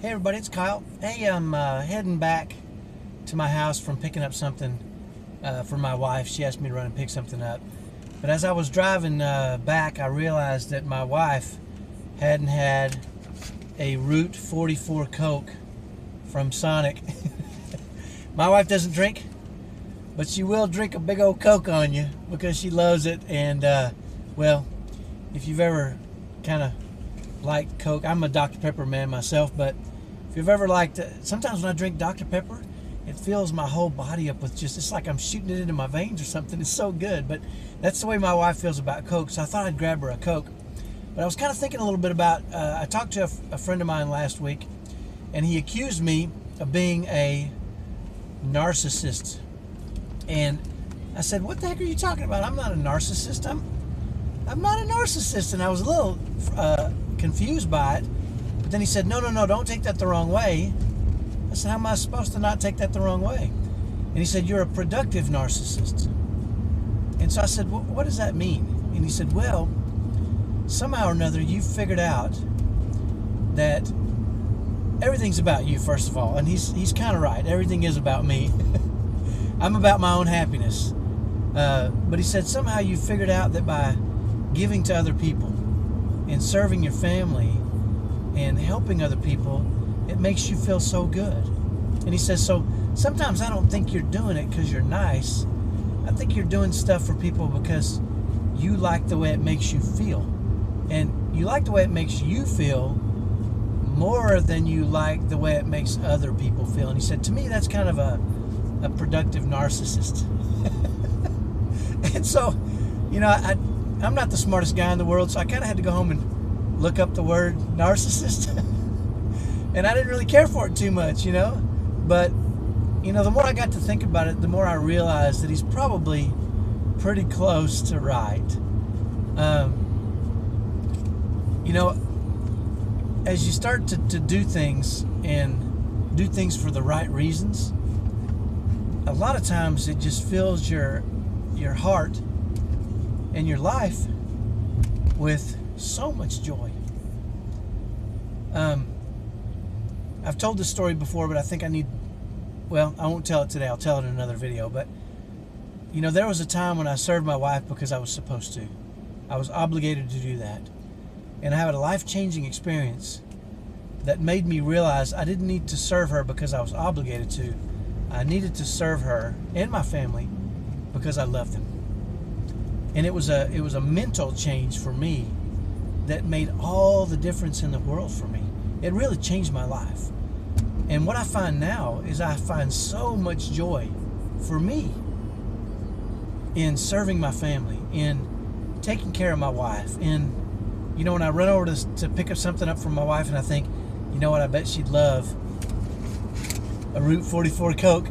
Hey everybody, it's Kyle. Hey, I'm heading back to my house from picking up something for my wife. She asked me to run and pick something up. But as I was driving back, I realized that my wife hadn't had a Route 44 Coke from Sonic. My wife doesn't drink, but she will drink a big old Coke on you because she loves it. And, well, if you've ever kind of liked Coke, I'm a Dr. Pepper man myself, but if you've ever liked, sometimes when I drink Dr. Pepper, it fills my whole body up with just, it's like I'm shooting it into my veins or something. It's so good. But that's the way my wife feels about Coke, so I thought I'd grab her a Coke. But I was kind of thinking a little bit about, I talked to a friend of mine last week, and he accused me of being a narcissist. And I said, what the heck are you talking about? I'm not a narcissist. I'm not a narcissist. And I was a little confused by it. But then he said, no, don't take that the wrong way. I said, how am I supposed to not take that the wrong way? And he said, you're a productive narcissist. And so I said, well, what does that mean? And he said, well, somehow or another you've figured out that everything's about you, first of all. And he's kind of right. Everything is about me. I'm about my own happiness. But he said, somehow you figured out that by giving to other people and serving your family and helping other people, it makes you feel so good. And he says, so sometimes I don't think you're doing it because you're nice. I think you're doing stuff for people because you like the way it makes you feel. And you like the way it makes you feel more than you like the way it makes other people feel. And he said, to me, that's kind of a productive narcissist. And so, you know, I'm not the smartest guy in the world, so I kind of had to go home and look up the word narcissist. And I didn't really care for it too much, you know. But, you know, the more I got to think about it, the more I realized that he's probably pretty close to right. You know, as you start to do things and do things for the right reasons, a lot of times it just fills your heart and your life with so much joy. I've told this story before, but I think I won't tell it today. I'll tell it in another video. But, you know, there was a time when I served my wife because I was supposed to. I was obligated to do that. And I had a life-changing experience that made me realize I didn't need to serve her because I was obligated to. I needed to serve her and my family because I loved them. And it was a mental change for me that made all the difference in the world for me. It really changed my life. And what I find now is I find so much joy for me in serving my family, in taking care of my wife, in, you know, when I run over to pick up something up from my wife and I think, you know what, I bet she'd love a Route 44 Coke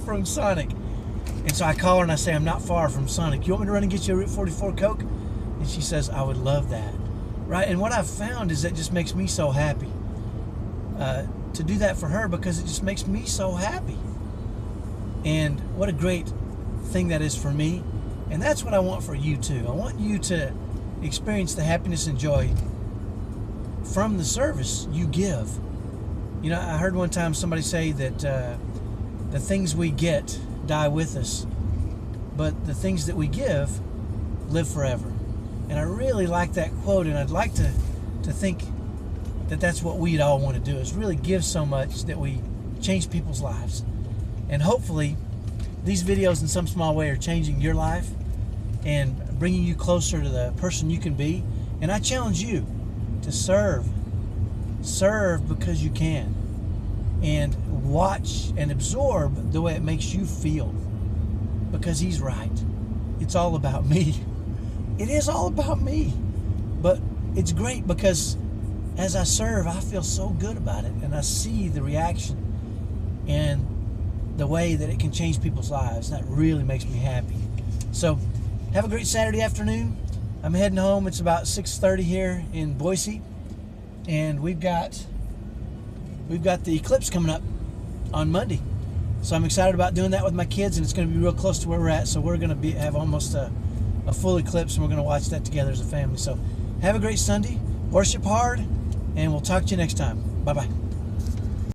from Sonic. And so I call her and I say, I'm not far from Sonic. You want me to run and get you a Route 44 Coke? And she says, I would love that. Right? And what I've found is that just makes me so happy to do that for her because it just makes me so happy. And what a great thing that is for me. And that's what I want for you too. I want you to experience the happiness and joy from the service you give. You know, I heard one time somebody say that the things we get die with us, but the things that we give live forever. And I really like that quote, and I'd like to think that that's what we'd all want to do, is really give so much that we change people's lives. And hopefully these videos in some small way are changing your life and bringing you closer to the person you can be. And I challenge you to serve because you can, and watch and absorb the way it makes you feel, because he's right. It's all about me. It is all about me. But it's great because as I serve, I feel so good about it, and I see the reaction and the way that it can change people's lives. That really makes me happy. So have a great Saturday afternoon. I'm heading home. It's about 6:30 here in Boise, and we've got the eclipse coming up on Monday. So I'm excited about doing that with my kids, and it's going to be real close to where we're at. So we're going to have almost a full eclipse, and we're going to watch that together as a family. So have a great Sunday. Worship hard, and we'll talk to you next time. Bye-bye.